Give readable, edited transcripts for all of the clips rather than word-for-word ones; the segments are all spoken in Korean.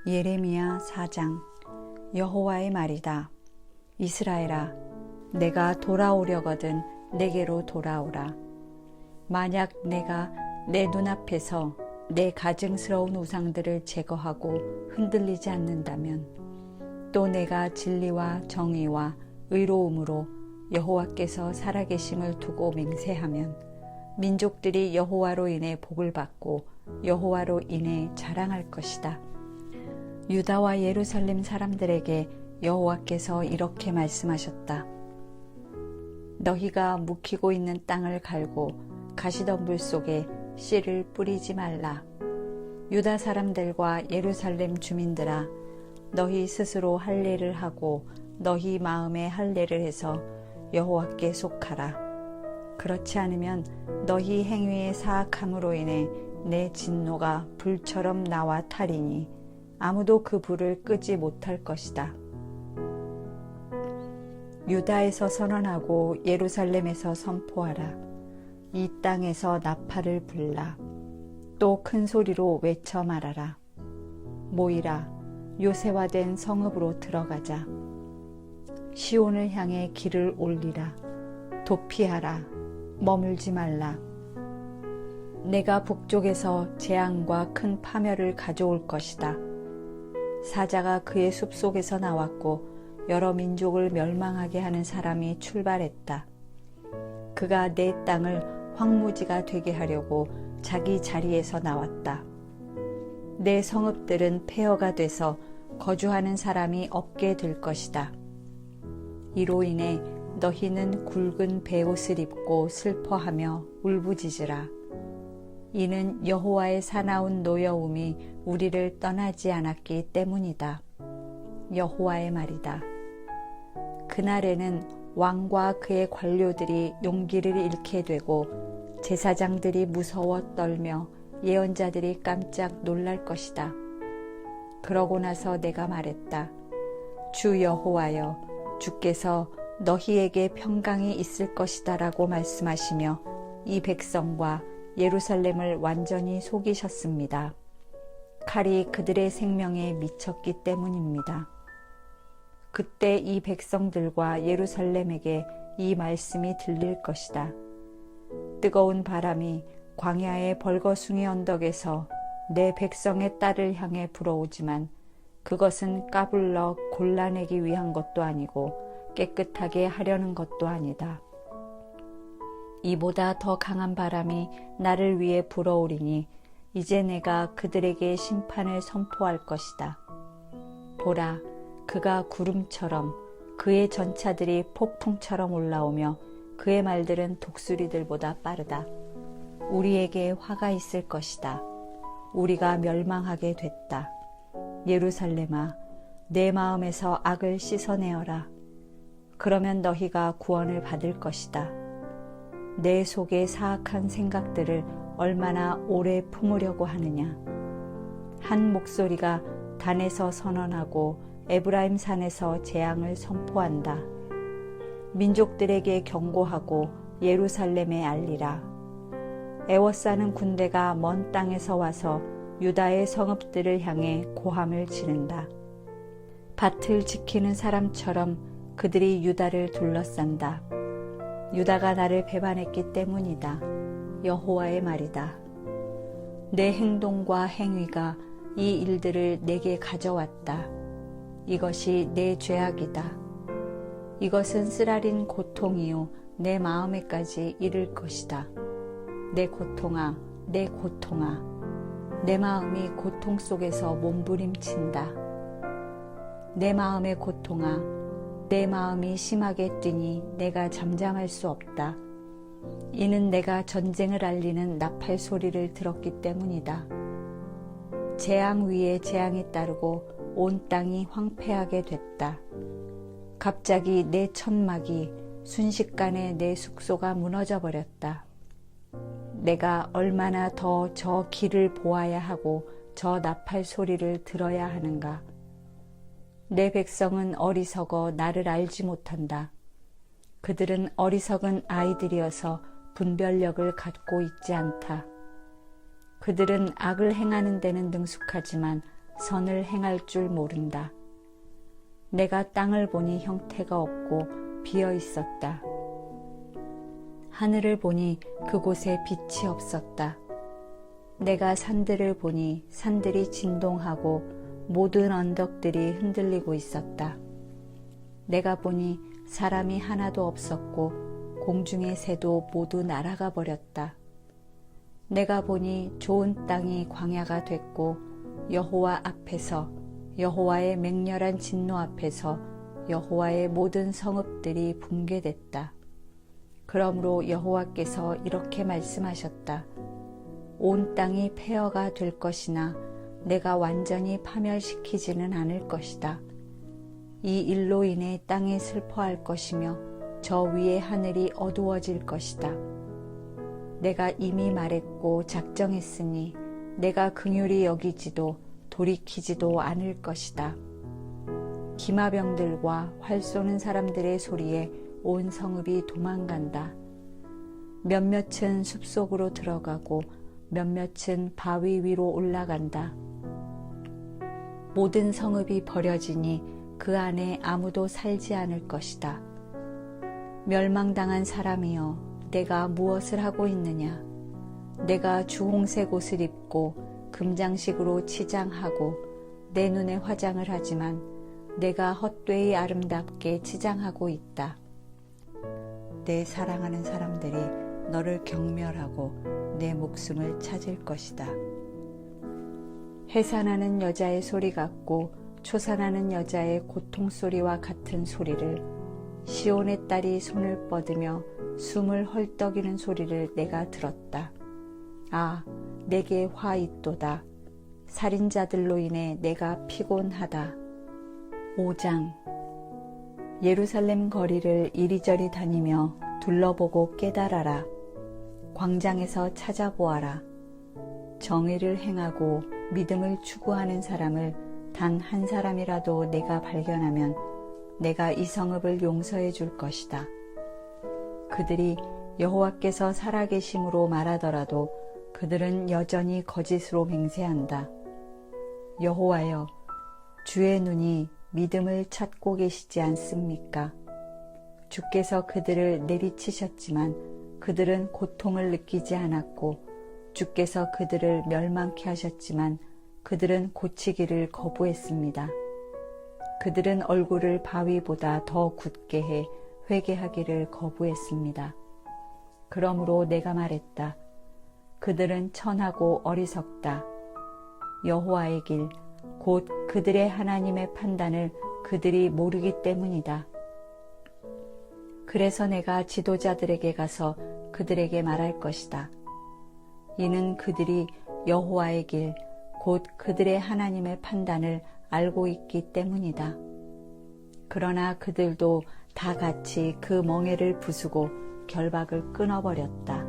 예레미야 4장. 여호와의 말이다. 이스라엘아, 내가 돌아오려거든 내게로 돌아오라. 만약 내가 내 눈앞에서 내 가증스러운 우상들을 제거하고 흔들리지 않는다면, 또 내가 진리와 정의와 의로움으로 여호와께서 살아계심을 두고 맹세하면, 민족들이 여호와로 인해 복을 받고 여호와로 인해 자랑할 것이다. 유다와 예루살렘 사람들에게 여호와께서 이렇게 말씀하셨다. 너희가 묵히고 있는 땅을 갈고 가시덤불 속에 씨를 뿌리지 말라. 유다 사람들과 예루살렘 주민들아, 너희 스스로 할례를 하고 너희 마음에 할례를 해서 여호와께 속하라. 그렇지 않으면 너희 행위의 사악함으로 인해 내 진노가 불처럼 나와 타리니 아무도 그 불을 끄지 못할 것이다. 유다에서 선언하고 예루살렘에서 선포하라. 이 땅에서 나팔을 불라. 또 큰 소리로 외쳐 말하라. 모이라, 요새화된 성읍으로 들어가자. 시온을 향해 길을 올리라. 도피하라. 머물지 말라. 내가 북쪽에서 재앙과 큰 파멸을 가져올 것이다. 사자가 그의 숲속에서 나왔고 여러 민족을 멸망하게 하는 사람이 출발했다. 그가 내 땅을 황무지가 되게 하려고 자기 자리에서 나왔다. 내 성읍들은 폐허가 돼서 거주하는 사람이 없게 될 것이다. 이로 인해 너희는 굵은 베옷을 입고 슬퍼하며 울부짖으라. 이는 여호와의 사나운 노여움이 우리를 떠나지 않았기 때문이다. 여호와의 말이다. 그날에는 왕과 그의 관료들이 용기를 잃게 되고 제사장들이 무서워 떨며 예언자들이 깜짝 놀랄 것이다. 그러고 나서 내가 말했다. 주 여호와여, 주께서 너희에게 평강이 있을 것이다 라고 말씀하시며 이 백성과 예루살렘을 완전히 속이셨습니다. 칼이 그들의 생명에 미쳤기 때문입니다. 그때 이 백성들과 예루살렘에게 이 말씀이 들릴 것이다. 뜨거운 바람이 광야의 벌거숭이 언덕에서 내 백성의 딸을 향해 불어오지만 그것은 까불러 골라내기 위한 것도 아니고 깨끗하게 하려는 것도 아니다. 이보다 더 강한 바람이 나를 위해 불어오리니 이제 내가 그들에게 심판을 선포할 것이다. 보라, 그가 구름처럼 그의 전차들이 폭풍처럼 올라오며 그의 말들은 독수리들보다 빠르다. 우리에게 화가 있을 것이다. 우리가 멸망하게 됐다. 예루살렘아, 내 마음에서 악을 씻어내어라. 그러면 너희가 구원을 받을 것이다. 내 속의 사악한 생각들을 얼마나 오래 품으려고 하느냐. 한 목소리가 단에서 선언하고 에브라임 산에서 재앙을 선포한다. 민족들에게 경고하고 예루살렘에 알리라. 애워싸는 군대가 먼 땅에서 와서 유다의 성읍들을 향해 고함을 지른다. 밭을 지키는 사람처럼 그들이 유다를 둘러싼다. 유다가 나를 배반했기 때문이다. 여호와의 말이다. 내 행동과 행위가 이 일들을 내게 가져왔다. 이것이 내 죄악이다. 이것은 쓰라린 고통이요 내 마음에까지 이를 것이다. 내 고통아, 내 고통아, 내 마음이 고통 속에서 몸부림친다. 내 마음의 고통아, 내 마음이 심하게 뛰니 내가 잠잠할 수 없다. 이는 내가 전쟁을 알리는 나팔 소리를 들었기 때문이다. 재앙 위에 재앙이 따르고 온 땅이 황폐하게 됐다. 갑자기 내 천막이 순식간에 내 숙소가 무너져 버렸다. 내가 얼마나 더 저 길을 보아야 하고 저 나팔 소리를 들어야 하는가. 내 백성은 어리석어 나를 알지 못한다. 그들은 어리석은 아이들이어서 분별력을 갖고 있지 않다. 그들은 악을 행하는 데는 능숙하지만 선을 행할 줄 모른다. 내가 땅을 보니 형태가 없고 비어 있었다. 하늘을 보니 그곳에 빛이 없었다. 내가 산들을 보니 산들이 진동하고 모든 언덕들이 흔들리고 있었다. 내가 보니 사람이 하나도 없었고 공중의 새도 모두 날아가 버렸다. 내가 보니 좋은 땅이 광야가 됐고 여호와 앞에서 여호와의 맹렬한 진노 앞에서 여호와의 모든 성읍들이 붕괴됐다. 그러므로 여호와께서 이렇게 말씀하셨다. 온 땅이 폐허가 될 것이나 내가 완전히 파멸시키지는 않을 것이다. 이 일로 인해 땅이 슬퍼할 것이며 저 위의 하늘이 어두워질 것이다. 내가 이미 말했고 작정했으니 내가 긍휼히 여기지도 돌이키지도 않을 것이다. 기마병들과 활 쏘는 사람들의 소리에 온 성읍이 도망간다. 몇몇은 숲속으로 들어가고 몇몇은 바위 위로 올라간다. 모든 성읍이 버려지니 그 안에 아무도 살지 않을 것이다. 멸망당한 사람이여, 내가 무엇을 하고 있느냐? 내가 주홍색 옷을 입고 금장식으로 치장하고 내 눈에 화장을 하지만 내가 헛되이 아름답게 치장하고 있다. 내 사랑하는 사람들이 너를 경멸하고 내 목숨을 찾을 것이다. 해산하는 여자의 소리 같고 초산하는 여자의 고통소리와 같은 소리를, 시온의 딸이 손을 뻗으며 숨을 헐떡이는 소리를 내가 들었다. 아, 내게 화 있도다. 살인자들로 인해 내가 피곤하다. 5장. 예루살렘 거리를 이리저리 다니며 둘러보고 깨달아라. 광장에서 찾아보아라. 정의를 행하고 믿음을 추구하는 사람을 단 한 사람이라도 내가 발견하면 내가 이 성읍을 용서해 줄 것이다. 그들이 여호와께서 살아계심으로 말하더라도 그들은 여전히 거짓으로 맹세한다. 여호와여, 주의 눈이 믿음을 찾고 계시지 않습니까? 주께서 그들을 내리치셨지만 그들은 고통을 느끼지 않았고, 주께서 그들을 멸망케 하셨지만 그들은 고치기를 거부했습니다. 그들은 얼굴을 바위보다 더 굳게 해 회개하기를 거부했습니다. 그러므로 내가 말했다. 그들은 천하고 어리석다. 여호와의 길, 곧 그들의 하나님의 판단을 그들이 모르기 때문이다. 그래서 내가 지도자들에게 가서 그들에게 말할 것이다. 이는 그들이 여호와의 길, 곧 그들의 하나님의 판단을 알고 있기 때문이다. 그러나 그들도 다 같이 그 멍에를 부수고 결박을 끊어버렸다.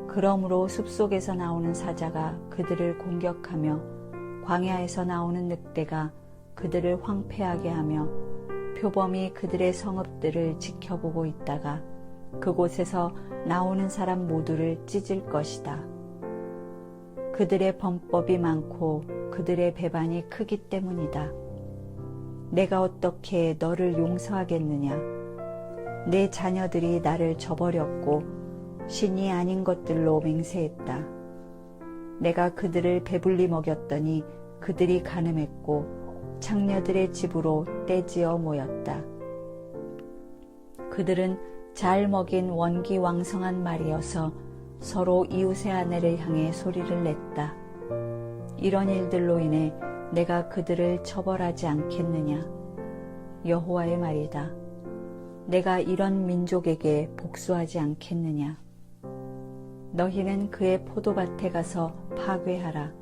그러므로 숲속에서 나오는 사자가 그들을 공격하며 광야에서 나오는 늑대가 그들을 황폐하게 하며 표범이 그들의 성읍들을 지켜보고 있다가 그곳에서 나오는 사람 모두를 찢을 것이다. 그들의 범법이 많고 그들의 배반이 크기 때문이다. 내가 어떻게 너를 용서하겠느냐? 내 자녀들이 나를 저버렸고 신이 아닌 것들로 맹세했다. 내가 그들을 배불리 먹였더니 그들이 간음했고 창녀들의 집으로 떼지어 모였다. 그들은 잘 먹인 원기왕성한 말이어서 서로 이웃의 아내를 향해 소리를 냈다. 이런 일들로 인해 내가 그들을 처벌하지 않겠느냐? 여호와의 말이다. 내가 이런 민족에게 복수하지 않겠느냐? 너희는 그의 포도밭에 가서 파괴하라.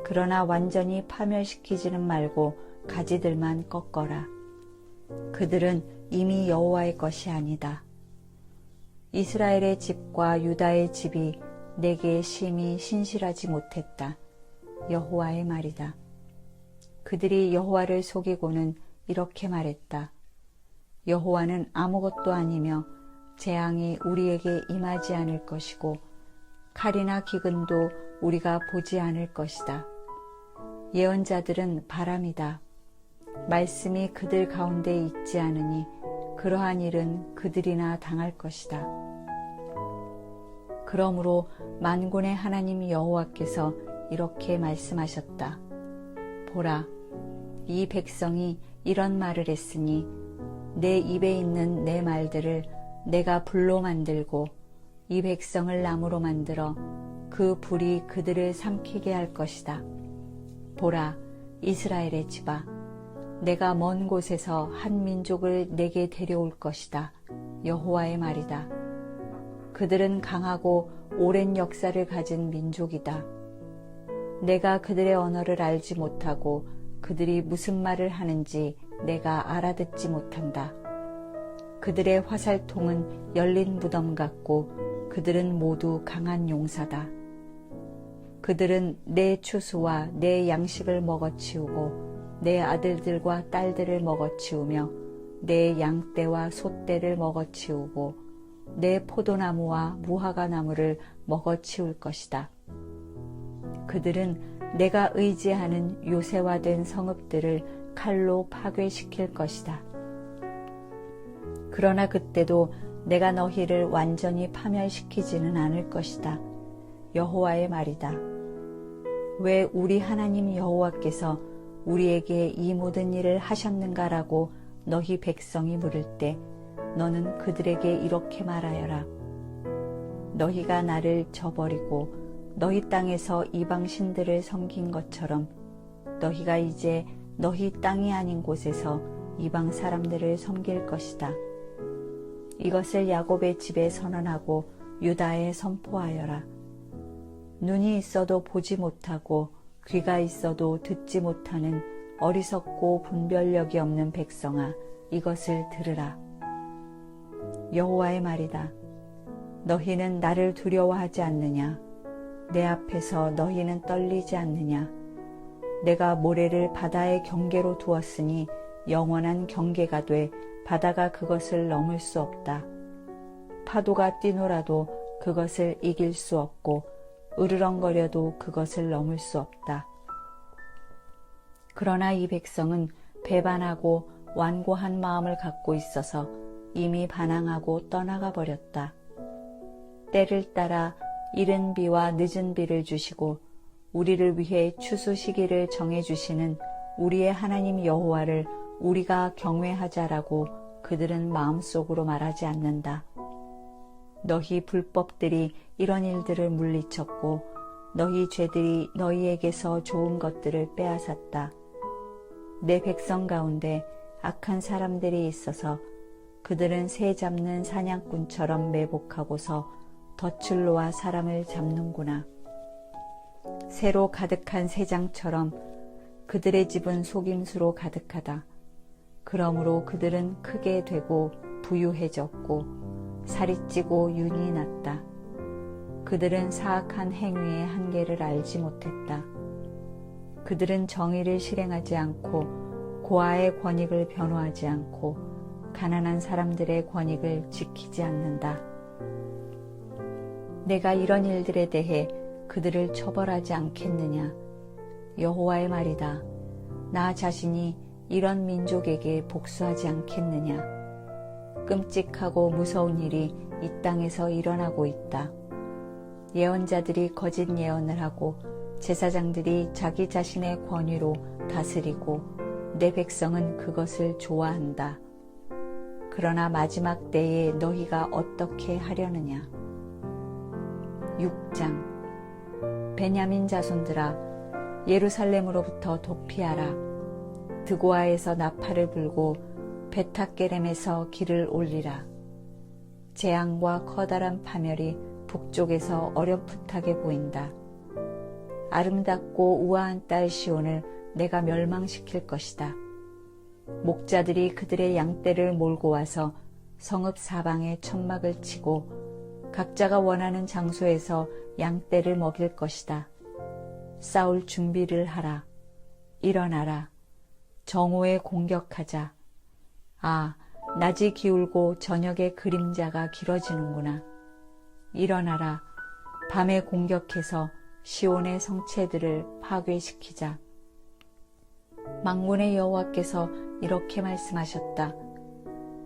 그러나 완전히 파멸시키지는 말고 가지들만 꺾어라. 그들은 이미 여호와의 것이 아니다. 이스라엘의 집과 유다의 집이 내게 심히 신실하지 못했다. 여호와의 말이다. 그들이 여호와를 속이고는 이렇게 말했다. 여호와는 아무것도 아니며 재앙이 우리에게 임하지 않을 것이고 칼이나 기근도 우리가 보지 않을 것이다. 예언자들은 바람이다. 말씀이 그들 가운데 있지 않으니 그러한 일은 그들이나 당할 것이다. 그러므로 만군의 하나님 여호와께서 이렇게 말씀하셨다. 보라, 이 백성이 이런 말을 했으니 내 입에 있는 내 말들을 내가 불로 만들고 이 백성을 나무로 만들어 그 불이 그들을 삼키게 할 것이다. 보라, 이스라엘의 집아, 내가 먼 곳에서 한 민족을 내게 데려올 것이다. 여호와의 말이다. 그들은 강하고 오랜 역사를 가진 민족이다. 내가 그들의 언어를 알지 못하고 그들이 무슨 말을 하는지 내가 알아듣지 못한다. 그들의 화살통은 열린 무덤 같고 그들은 모두 강한 용사다. 그들은 내 추수와 내 양식을 먹어치우고 내 아들들과 딸들을 먹어치우며 내 양떼와 소떼를 먹어치우고 내 포도나무와 무화과나무를 먹어치울 것이다. 그들은 내가 의지하는 요새화된 성읍들을 칼로 파괴시킬 것이다. 그러나 그때도 내가 너희를 완전히 파멸시키지는 않을 것이다. 여호와의 말이다. 왜 우리 하나님 여호와께서 우리에게 이 모든 일을 하셨는가라고 너희 백성이 물을 때 너는 그들에게 이렇게 말하여라. 너희가 나를 저버리고 너희 땅에서 이방 신들을 섬긴 것처럼 너희가 이제 너희 땅이 아닌 곳에서 이방 사람들을 섬길 것이다. 이것을 야곱의 집에 선언하고 유다에 선포하여라. 눈이 있어도 보지 못하고 귀가 있어도 듣지 못하는 어리석고 분별력이 없는 백성아, 이것을 들으라. 여호와의 말이다. 너희는 나를 두려워하지 않느냐? 내 앞에서 너희는 떨리지 않느냐? 내가 모래를 바다의 경계로 두었으니 영원한 경계가 돼 바다가 그것을 넘을 수 없다. 파도가 뛰노라도 그것을 이길 수 없고 으르렁거려도 그것을 넘을 수 없다. 그러나 이 백성은 배반하고 완고한 마음을 갖고 있어서 이미 반항하고 떠나가 버렸다. 때를 따라 이른 비와 늦은 비를 주시고 우리를 위해 추수 시기를 정해주시는 우리의 하나님 여호와를 우리가 경외하자라고 그들은 마음속으로 말하지 않는다. 너희 불법들이 이런 일들을 물리쳤고 너희 죄들이 너희에게서 좋은 것들을 빼앗았다. 내 백성 가운데 악한 사람들이 있어서 그들은 새 잡는 사냥꾼처럼 매복하고서 덫을 놓아 사람을 잡는구나. 새로 가득한 새장처럼 그들의 집은 속임수로 가득하다. 그러므로 그들은 크게 되고 부유해졌고 살이 찌고 윤이 났다. 그들은 사악한 행위의 한계를 알지 못했다. 그들은 정의를 실행하지 않고 고아의 권익을 변호하지 않고 가난한 사람들의 권익을 지키지 않는다. 내가 이런 일들에 대해 그들을 처벌하지 않겠느냐? 여호와의 말이다. 나 자신이 이런 민족에게 복수하지 않겠느냐? 끔찍하고 무서운 일이 이 땅에서 일어나고 있다. 예언자들이 거짓 예언을 하고 제사장들이 자기 자신의 권위로 다스리고 내 백성은 그것을 좋아한다. 그러나 마지막 때에 너희가 어떻게 하려느냐? 6장. 베냐민 자손들아, 예루살렘으로부터 도피하라. 드고아에서 나팔을 불고 베타게렘에서 길을 올리라. 재앙과 커다란 파멸이 북쪽에서 어렴풋하게 보인다. 아름답고 우아한 딸 시온을 내가 멸망시킬 것이다. 목자들이 그들의 양떼를 몰고 와서 성읍 사방에 천막을 치고 각자가 원하는 장소에서 양떼를 먹일 것이다. 싸울 준비를 하라. 일어나라. 정오에 공격하자. 아, 낮이 기울고 저녁의 그림자가 길어지는구나. 일어나라. 밤에 공격해서 시온의 성체들을 파괴시키자. 만군의 여호와께서 이렇게 말씀하셨다.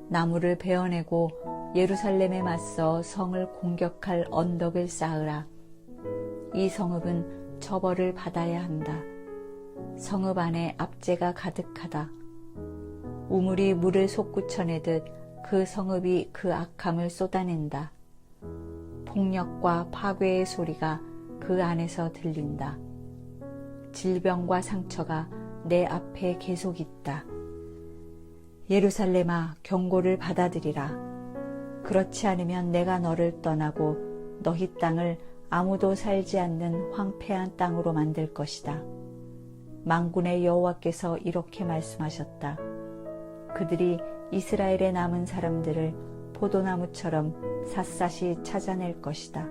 나무를 베어내고 예루살렘에 맞서 성을 공격할 언덕을 쌓으라. 이 성읍은 처벌을 받아야 한다. 성읍 안에 압제가 가득하다. 우물이 물을 솟구쳐내듯 그 성읍이 그 악함을 쏟아낸다. 폭력과 파괴의 소리가 그 안에서 들린다. 질병과 상처가 내 앞에 계속 있다. 예루살렘아, 경고를 받아들이라. 그렇지 않으면 내가 너를 떠나고 너희 땅을 아무도 살지 않는 황폐한 땅으로 만들 것이다. 만군의 여호와께서 이렇게 말씀하셨다. 그들이 이스라엘에 남은 사람들을 포도나무처럼 샅샅이 찾아낼 것이다.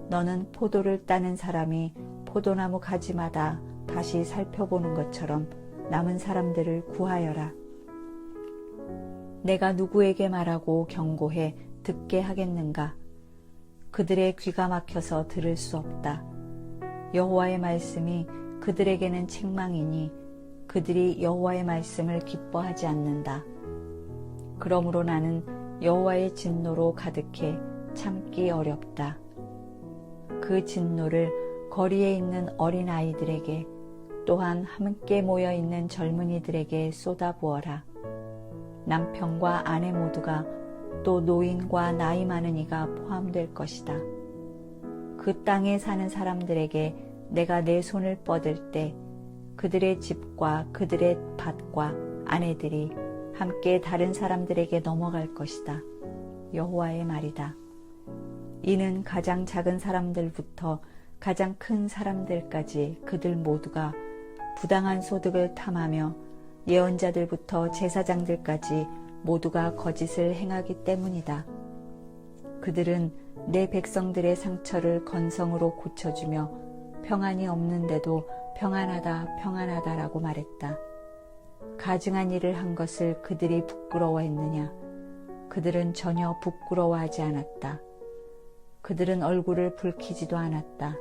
너는 포도를 따는 사람이 포도나무 가지마다 다시 살펴보는 것처럼 남은 사람들을 구하여라. 내가 누구에게 말하고 경고해 듣게 하겠는가? 그들의 귀가 막혀서 들을 수 없다. 여호와의 말씀이 그들에게는 책망이니 그들이 여호와의 말씀을 기뻐하지 않는다. 그러므로 나는 여호와의 진노로 가득해 참기 어렵다. 그 진노를 거리에 있는 어린 아이들에게 또한 함께 모여 있는 젊은이들에게 쏟아부어라. 남편과 아내 모두가 또 노인과 나이 많은 이가 포함될 것이다. 그 땅에 사는 사람들에게 내가 내 손을 뻗을 때 그들의 집과 그들의 밭과 아내들이 함께 다른 사람들에게 넘어갈 것이다. 여호와의 말이다. 이는 가장 작은 사람들부터 가장 큰 사람들까지 그들 모두가 부당한 소득을 탐하며 예언자들부터 제사장들까지 모두가 거짓을 행하기 때문이다. 그들은 내 백성들의 상처를 건성으로 고쳐주며 평안이 없는데도 평안하다 평안하다라고 말했다. 가증한 일을 한 것을 그들이 부끄러워했느냐? 그들은 전혀 부끄러워하지 않았다. 그들은 얼굴을 붉히지도 않았다.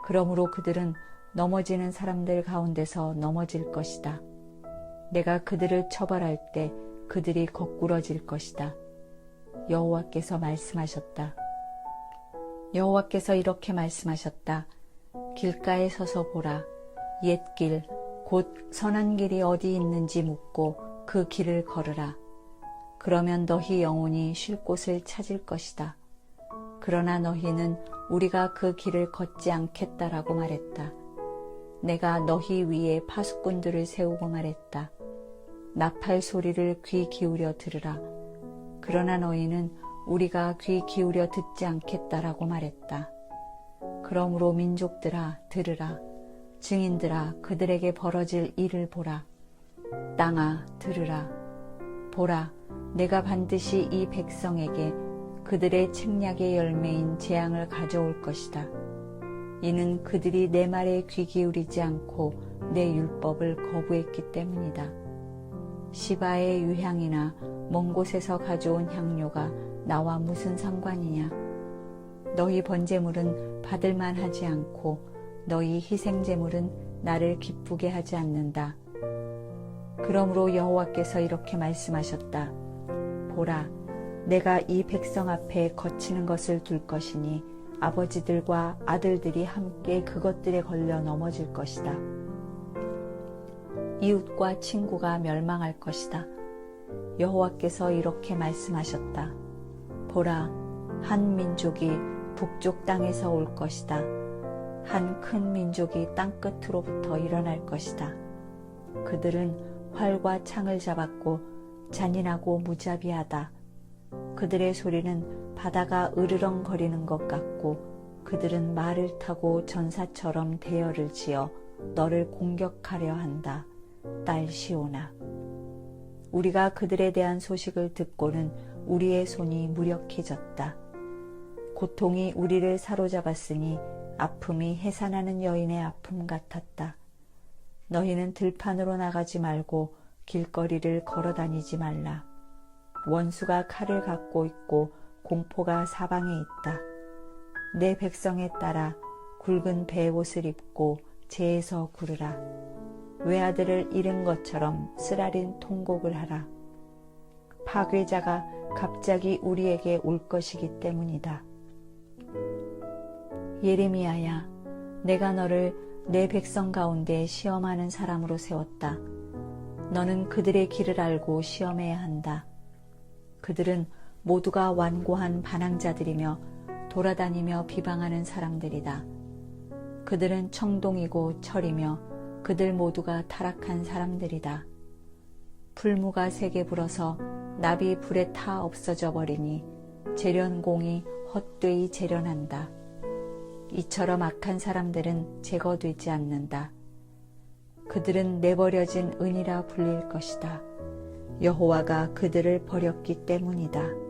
그러므로 그들은 넘어지는 사람들 가운데서 넘어질 것이다. 내가 그들을 처벌할 때 그들이 거꾸러질 것이다. 여호와께서 말씀하셨다. 여호와께서 이렇게 말씀하셨다. 길가에 서서 보라. 옛길 곧 선한 길이 어디 있는지 묻고 그 길을 걸으라. 그러면 너희 영혼이 쉴 곳을 찾을 것이다. 그러나 너희는 우리가 그 길을 걷지 않겠다라고 말했다. 내가 너희 위에 파수꾼들을 세우고 말했다. 나팔 소리를 귀 기울여 들으라. 그러나 너희는 우리가 귀 기울여 듣지 않겠다라고 말했다. 그러므로 민족들아 들으라. 증인들아 그들에게 벌어질 일을 보라. 땅아 들으라. 보라, 내가 반드시 이 백성에게 그들의 책략의 열매인 재앙을 가져올 것이다. 이는 그들이 내 말에 귀 기울이지 않고 내 율법을 거부했기 때문이다. 시바의 유향이나 먼 곳에서 가져온 향료가 나와 무슨 상관이냐? 너희 번제물은 받을만 하지 않고 너희 희생제물은 나를 기쁘게 하지 않는다. 그러므로 여호와께서 이렇게 말씀하셨다. 보라, 내가 이 백성 앞에 거치는 것을 둘 것이니 아버지들과 아들들이 함께 그것들에 걸려 넘어질 것이다. 이웃과 친구가 멸망할 것이다. 여호와께서 이렇게 말씀하셨다. 보라, 한 민족이 북쪽 땅에서 올 것이다. 한 큰 민족이 땅끝으로부터 일어날 것이다. 그들은 활과 창을 잡았고 잔인하고 무자비하다. 그들의 소리는 바다가 으르렁거리는 것 같고 그들은 말을 타고 전사처럼 대열을 지어 너를 공격하려 한다. 딸 시온아. 우리가 그들에 대한 소식을 듣고는 우리의 손이 무력해졌다. 고통이 우리를 사로잡았으니 아픔이 해산하는 여인의 아픔 같았다. 너희는 들판으로 나가지 말고 길거리를 걸어다니지 말라. 원수가 칼을 갖고 있고 공포가 사방에 있다. 내 백성에 따라 굵은 배옷을 입고 재에서 구르라. 외아들을 잃은 것처럼 쓰라린 통곡을 하라. 파괴자가 갑자기 우리에게 올 것이기 때문이다. 예레미야야, 내가 너를 내 백성 가운데 시험하는 사람으로 세웠다. 너는 그들의 길을 알고 시험해야 한다. 그들은 모두가 완고한 반항자들이며 돌아다니며 비방하는 사람들이다. 그들은 청동이고 철이며 그들 모두가 타락한 사람들이다. 풀무가 세게 불어서 납이 불에 타 없어져 버리니 재련공이 헛되이 재련한다. 이처럼 악한 사람들은 제거되지 않는다. 그들은 내버려진 은이라 불릴 것이다. 여호와가 그들을 버렸기 때문이다.